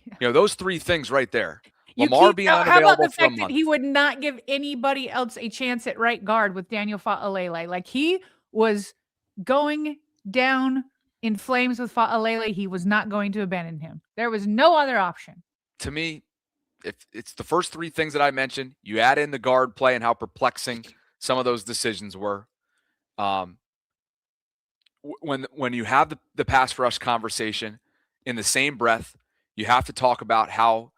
Yeah. You know, those 3 things right there. Lamar being unavailable how about the for a fact month. that he would not give anybody else a chance at right guard with Daniel Fa'alele? Like, he was going down in flames with Fa'alele. He was not going to abandon him. There was no other option. To me, if it's the first 3 things that I mentioned, you add in the guard play and how perplexing some of those decisions were. When you have the pass rush conversation in the same breath, you have to talk about how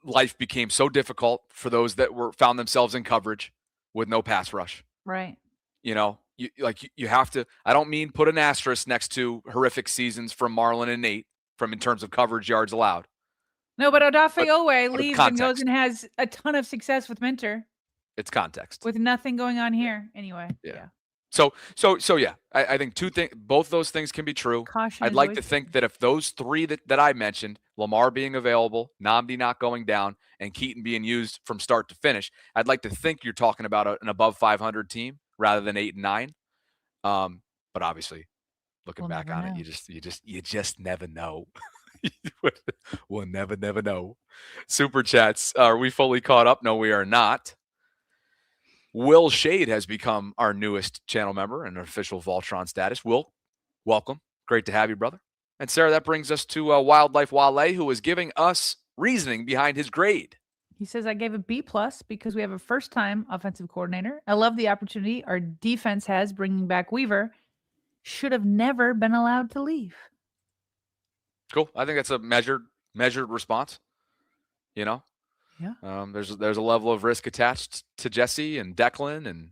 life became so difficult for those that found themselves in coverage with no pass rush. Right. You know, you have to. I don't mean put an asterisk next to horrific seasons from Marlon and Nate in terms of coverage yards allowed. No, but Odafe Owe leaves and context. goes and has a ton of success with Minter. It's context. With nothing going on here. Anyway. Yeah. So yeah, I think both those things can be true. Caution I'd is like always to think that if those three that I mentioned, Lamar being available, Namdi not going down, and Keaton being used from start to finish, I'd like to think you're talking about an above 500 team rather than 8 and 9. But obviously, looking We'll back never on it, know. you just never know. We'll never know. Super chats. Are we fully caught up? No, we are not. Will Shade has become our newest channel member and an official VAULTRON status. Will, welcome. Great to have you, brother. And Sarah, that brings us to Wildlife Wale, who is giving us reasoning behind his grade. He says, I gave a B+ because we have a first-time offensive coordinator. I love the opportunity our defense has bringing back Weaver. Should have never been allowed to leave. Cool. I think that's a measured response. You know, Yeah. There's a level of risk attached to Jesse and Declan, and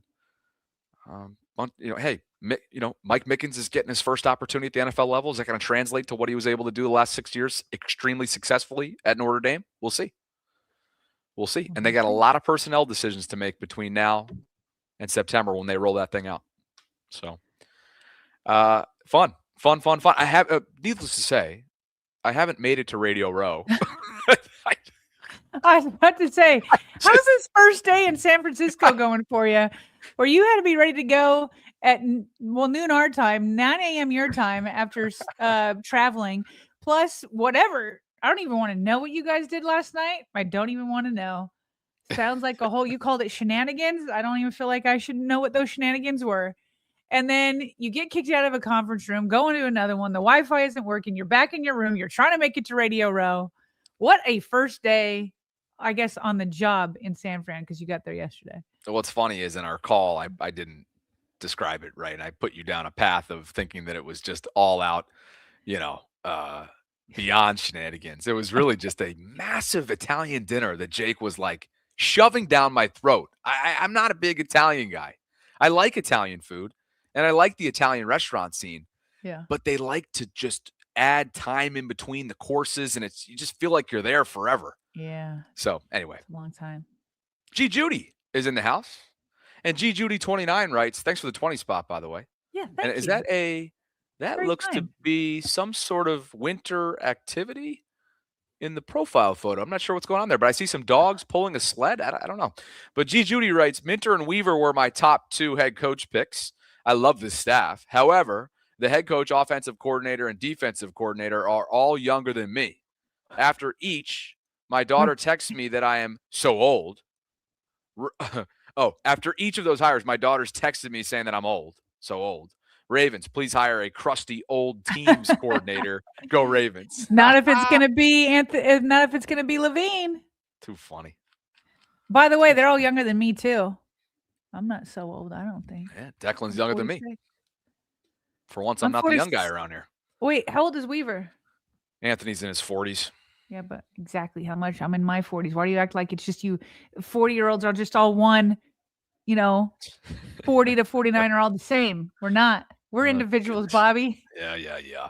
hey, Mike Mickens is getting his first opportunity at the NFL level. Is that going to translate to what he was able to do the last 6 years extremely successfully at Notre Dame? We'll see. And they got a lot of personnel decisions to make between now and September when they roll that thing out. So, fun. I have, needless to say, I haven't made it to Radio Row. I was about to say, how's this first day in San Francisco going for you? Where you had to be ready to go at noon our time, 9 a.m. your time after traveling, plus whatever. I don't even want to know what you guys did last night. I don't even want to know. Sounds like a whole, you called it shenanigans. I don't even feel like I should know what those shenanigans were. And then you get kicked out of a conference room, go into another one. The Wi-Fi isn't working. You're back in your room. You're trying to make it to Radio Row. What a first day, I guess, on the job in San Fran, because you got there yesterday. So what's funny is in our call, I didn't describe it right. And I put you down a path of thinking that it was just all out, beyond shenanigans. It was really just a massive Italian dinner that Jake was like shoving down my throat. I'm not a big Italian guy. I like Italian food and I like the Italian restaurant scene. Yeah. But they like to just add time in between the courses, and you just feel like you're there forever. Yeah. So anyway, It's a long time. G Judy is in the house, and G Judy 29 writes, "Thanks for the 20 spot, by the way." Yeah. And Thank is you. that Very looks to kind. be some sort of winter activity in the profile photo. I'm not sure what's going on there, but I see some dogs pulling a sled. I don't know. But G Judy writes, Minter and Weaver were my top 2 head coach picks. I love this staff. However, the head coach, offensive coordinator, and defensive coordinator are all younger than me. After each, my daughter texts me that I am so old. After each of those hires, my daughter's texted me saying that I'm old. So old. Ravens, please hire a crusty old teams coordinator. Go Ravens. Not if it's gonna be not if it's gonna be Levine. Too funny. By the way, they're all younger than me too. I'm not so old, I don't think. Yeah, Declan's younger than me. For once, I'm I'm not the young guy around here. Wait, how old is Weaver? Anthony's in his 40s. Yeah, but exactly how much? I'm in my 40s. Why do you act like it's just you? 40-year-olds are just all one, 40 to 49 are all the same. We're not. We're individuals, goodness. Bobby. Yeah.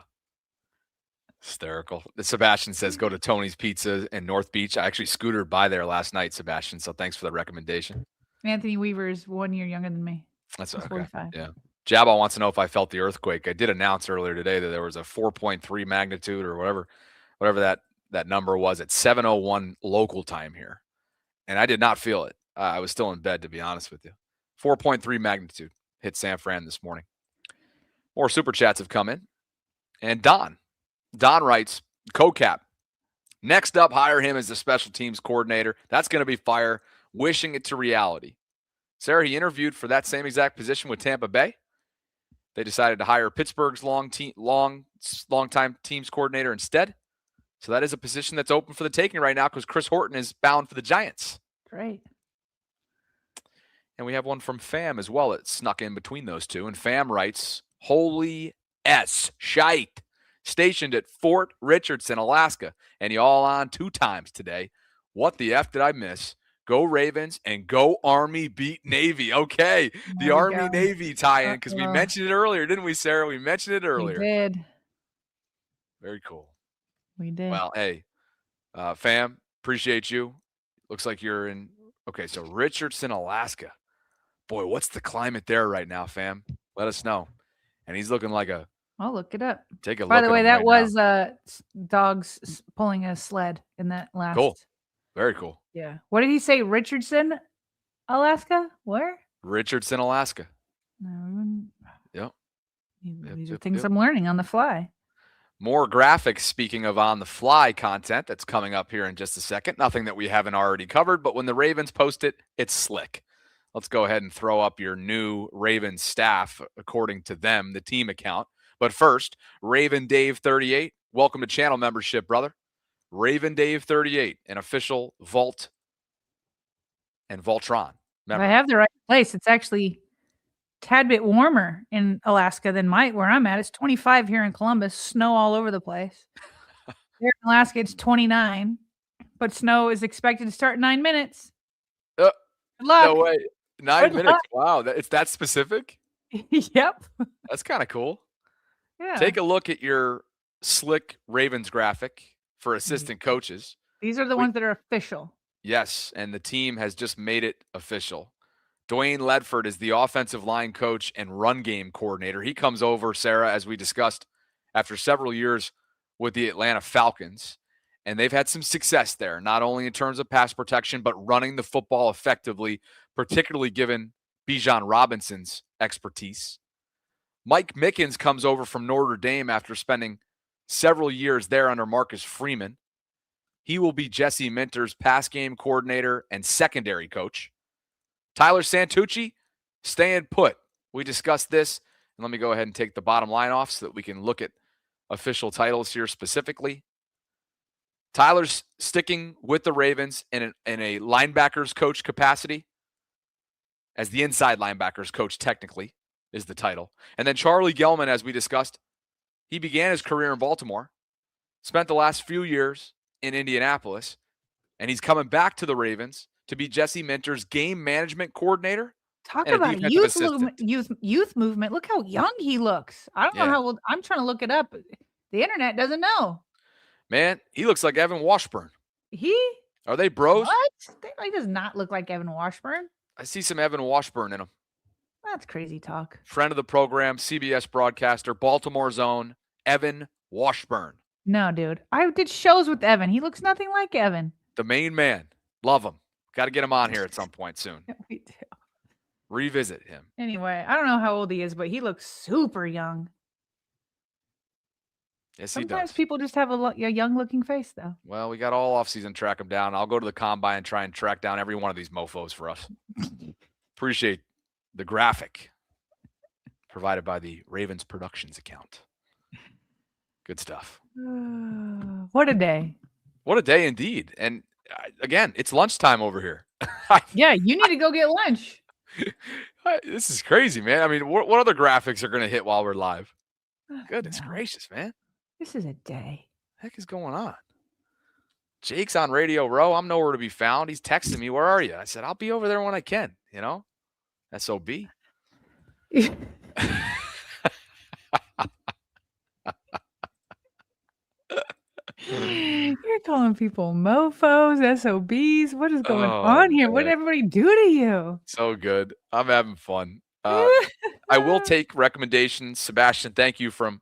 Hysterical. Sebastian says, go to Tony's Pizza in North Beach. I actually scootered by there last night, Sebastian, so thanks for the recommendation. Anthony Weaver is 1 year younger than me. That's He's okay. 45. Yeah. Jabba wants to know if I felt the earthquake. I did announce earlier today that there was a 4.3 magnitude or whatever that number was at 7:01 local time here. And I did not feel it. I was still in bed, to be honest with you. 4.3 magnitude hit San Fran this morning. More super chats have come in. And Don writes, co-cap. Next up, hire him as the special teams coordinator. That's going to be fire. Wishing it to reality. Sarah, he interviewed for that same exact position with Tampa Bay. They decided to hire Pittsburgh's long-time teams coordinator instead. So that is a position that's open for the taking right now because Chris Horton is bound for the Giants. Great. And we have one from Fam as well. It snuck in between those two. And Fam writes, holy shite. Stationed at Fort Richardson, Alaska. And you all on 2 times today. What the F did I miss? Go Ravens and go Army beat Navy. Okay, the Army-Navy tie-in because we mentioned it earlier, didn't we, Sarah? We mentioned it earlier. We did. Very cool. We did. Well, hey, fam, appreciate you. Looks like you're in, okay, so Richardson, Alaska. Boy, what's the climate there right now, fam? Let us know. And he's looking like a. I'll look it up. Take a look. By the way, at him that right was now. dogs pulling a sled in that last. Cool. Very cool. Yeah. What did he say? Richardson, Alaska? Where? Richardson, Alaska. Yep. These are things I'm learning on the fly. More graphics, speaking of on the fly content that's coming up here in just a second. Nothing that we haven't already covered, but when the Ravens post it, it's slick. Let's go ahead and throw up your new Ravens staff, according to them, the team account. But first, Raven Dave 38, welcome to channel membership, brother. Raven Dave 38, an official Vault and VAULTRON member. I have the right place. It's actually tad bit warmer in Alaska than where I'm at. It's 25 here in Columbus, snow all over the place. Here in Alaska, it's 29, but snow is expected to start in 9 minutes. Good luck. No way. 9 minutes. Wow. It's that specific? Yep. That's kind of cool. Yeah. Take a look at your slick Ravens graphic for assistant coaches. These are the ones that are official. Yes, and the team has just made it official. Dwayne Ledford is the offensive line coach and run game coordinator. He comes over, Sarah, as we discussed, after several years with the Atlanta Falcons. And they've had some success there, not only in terms of pass protection, but running the football effectively, particularly given Bijan Robinson's expertise. Mike Mickens comes over from Notre Dame after spending several years there under Marcus Freeman. He will be Jesse Minter's pass game coordinator and secondary coach. Tyler Santucci, staying put. We discussed this, and let me go ahead and take the bottom line off so that we can look at official titles here specifically. Tyler's sticking with the Ravens in a linebackers coach capacity, as the inside linebackers coach technically is the title. And then Charlie Gelman, as we discussed, he began his career in Baltimore, spent the last few years in Indianapolis, and he's coming back to the Ravens to be Jesse Minter's game management coordinator. Talk about youth movement. Look how young he looks. I don't know how old. I'm trying to look it up. The internet doesn't know. Man, he looks like Evan Washburn. Are they bros? What? He does not look like Evan Washburn. I see some Evan Washburn in him. That's crazy talk. Friend of the program, CBS broadcaster, Baltimore's own Evan Washburn. No, dude. I did shows with Evan. He looks nothing like Evan. The main man. Love him. Got to get him on here at some point soon. We do. Revisit him. Anyway, I don't know how old he is, but he looks super young. Yes, he does. Sometimes people just have a young-looking face, though. Well, we got all offseason track him down. I'll go to the combine and try and track down every one of these mofos for us. Appreciate the graphic provided by the Ravens Productions account. Good stuff. What a day. What a day indeed. And again, it's lunchtime over here. Yeah, you need to go get lunch. This is crazy, man. I mean, what other graphics are going to hit while we're live? Goodness gracious, man. This is a day. Heck is going on? Jake's on Radio Row. I'm nowhere to be found. He's texting me, "Where are you?" I said, "I'll be over there when I can." You know, SOB. You're calling people mofos, SOBs. What is going on here? Man. What did everybody do to you? So good. I'm having fun. I will take recommendations. Sebastian, thank you, from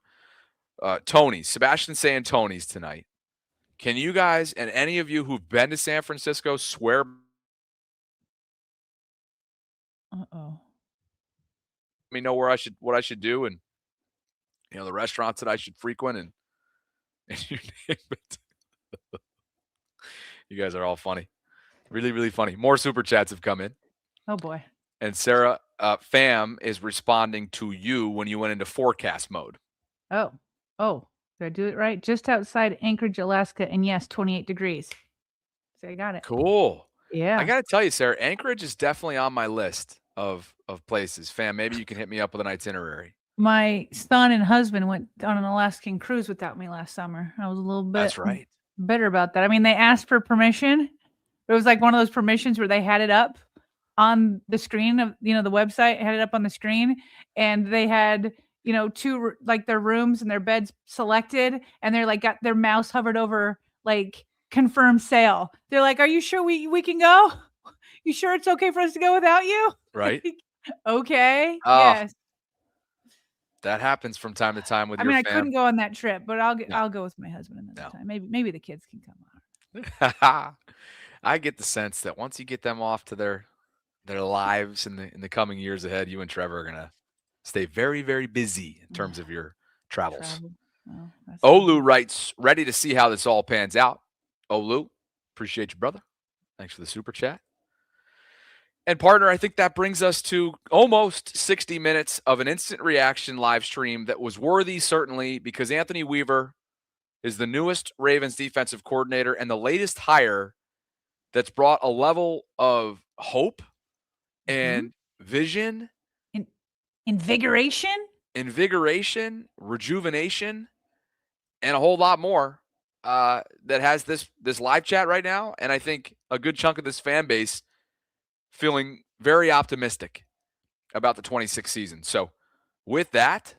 Tony's. Sebastian saying Tony's tonight. Can you guys and any of you who've been to San Francisco swear? Uh-oh. Let me know what I should do, and the restaurants that I should frequent, and you name it. You guys are all funny. Really, really funny. More super chats have come in. Oh boy. And Sarah, fam is responding to you when you went into forecast mode. Oh, did I do it right? Just outside Anchorage, Alaska, and yes, 28 degrees. So I got it. Cool. Yeah. I got to tell you, Sarah, Anchorage is definitely on my list of places. Fam, maybe you can hit me up with an itinerary. My son and husband went on an Alaskan cruise without me last summer. I was a little bit That's right. bitter about that. I mean, they asked for permission. It was like one of those permissions where they had it up on the screen of, the website, had it up on the screen, and they had, two, like, their rooms and their beds selected, and they're like, got their mouse hovered over, like, confirm sale. They're like, "Are you sure we can go? You sure it's okay for us to go without you?" Right. Okay. Oh, Yes. that happens from time to time with I your mean, I fam. couldn't go on that trip, but I'll No. I'll go with my husband another No. time. Maybe the kids can come on. I get the sense that once you get them off to their lives in the coming years ahead, you and Trevor are gonna stay very, very busy in terms of your travels. Travel. Oh, that's Olu writes, ready to see how this all pans out. Olu, appreciate you, brother. Thanks for the super chat. And partner, I think that brings us to almost 60 minutes of an instant reaction live stream that was worthy, certainly, because Anthony Weaver is the newest Ravens defensive coordinator and the latest hire that's brought a level of hope and vision, invigoration, rejuvenation, and a whole lot more that has this live chat right now. And I think a good chunk of this fan base feeling very optimistic about the 26th season. So with that,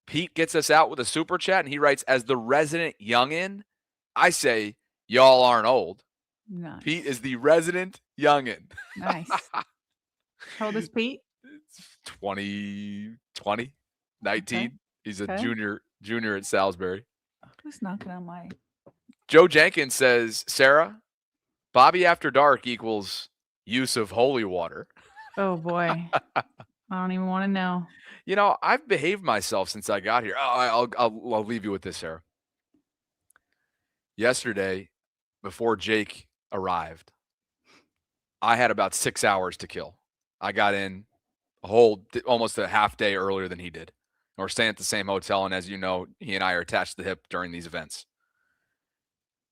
Pete gets us out with a super chat, and he writes, as the resident youngin, I say y'all aren't old. Nice. Pete is the resident youngin. Nice. How old is Pete? 20, 19. Okay. He's a Okay. junior at Salisbury. Who's knocking on my... Joe Jenkins says, Sarah, Bobby After Dark equals use of holy water. Oh, boy. I don't even want to know. You know, I've behaved myself since I got here. I'll leave you with this, Sarah. Yesterday, before Jake arrived, I had about 6 hours to kill. I got in almost a half day earlier than he did. We're staying at the same hotel, and as you know, he and I are attached to the hip during these events.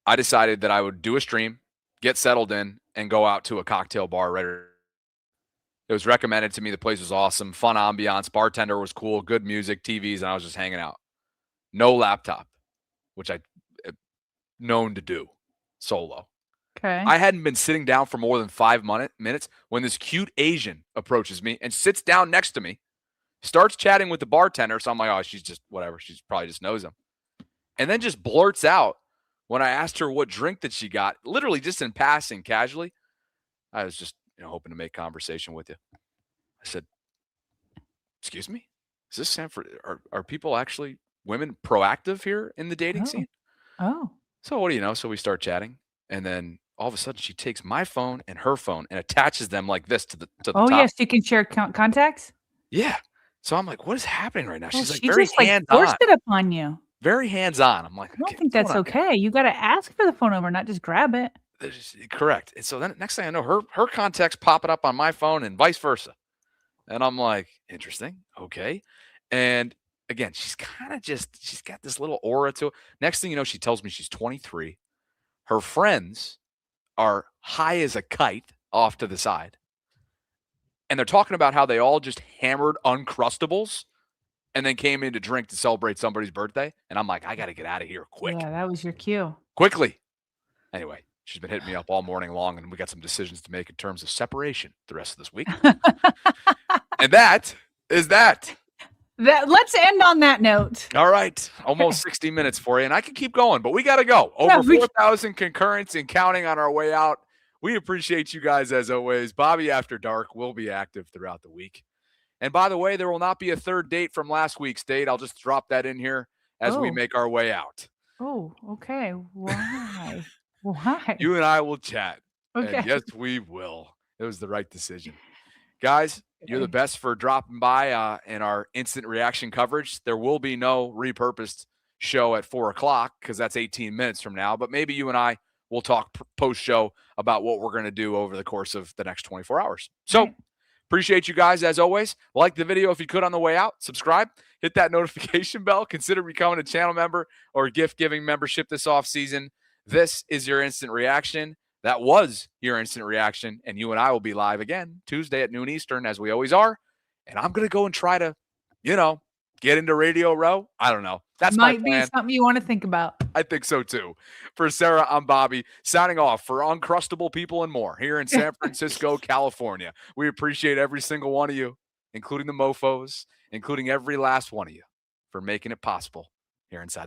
I decided that I would do a stream, get settled in, and go out to a cocktail bar right. It was recommended to me. The place was awesome, fun ambiance, bartender was cool, good music, TVs, and I was just hanging out. No laptop, which I known to do solo. Okay. I hadn't been sitting down for more than 5 minutes when this cute Asian approaches me and sits down next to me, starts chatting with the bartender. So I'm like, oh, she's just whatever. She's probably just knows him. And then just blurts out when I asked her what drink that she got, literally just in passing, casually. I was just hoping to make conversation with you. I said, excuse me? Is this Sanford? Are people actually, women, proactive here in the dating scene? Oh. So what do you know? So we start chatting. And then all of a sudden she takes my phone and her phone and attaches them like this to the top. Yes, you can share contacts? Yeah. So I'm like, what is happening right now? She's She like very just like hands-on. forced it upon you. Very hands-on. I'm like, I don't think that's okay. You got to ask for the phone number, not just grab it. Correct. And so then next thing I know, her contacts popping up on my phone and vice versa. And I'm like, interesting. Okay. And again, she's got this little aura to it. Next thing you know, she tells me she's 23. Her friends are high as a kite off to the side. And they're talking about how they all just hammered Uncrustables and then came in to drink to celebrate somebody's birthday. And I'm like, I got to get out of here quick. Yeah, that was your cue. Quickly. Anyway, she's been hitting me up all morning long, and we got some decisions to make in terms of separation the rest of this week. And that is that. Let's end on that note. All right. Almost 60 minutes for you. And I can keep going, but we got to go. Over 4,000 concurrents and counting on our way out. We appreciate you guys as always. Bobby After Dark will be active throughout the week. And by the way, there will not be a third date from last week's date. I'll just drop that in here as we make our way out. Oh, okay. Why? Why? You and I will chat. Okay. And yes, we will. It was the right decision. Guys, you're the best for dropping by in our instant reaction coverage. There will be no repurposed show at 4 o'clock because that's 18 minutes from now. But maybe you and I will talk post-show about what we're going to do over the course of the next 24 hours. So appreciate you guys as always. Like the video if you could on the way out. Subscribe. Hit that notification bell. Consider becoming a channel member or a gift-giving membership this offseason. This is your instant reaction. That was your instant reaction, and you and I will be live again Tuesday at noon Eastern, as we always are. And I'm going to go and try to, get into Radio Row. I don't know. That's might my plan. Be something you want to think about. I think so, too. For Sarah, I'm Bobby, signing off for Uncrustable People and more here in San Francisco, California. We appreciate every single one of you, including the mofos, including every last one of you, for making it possible here inside the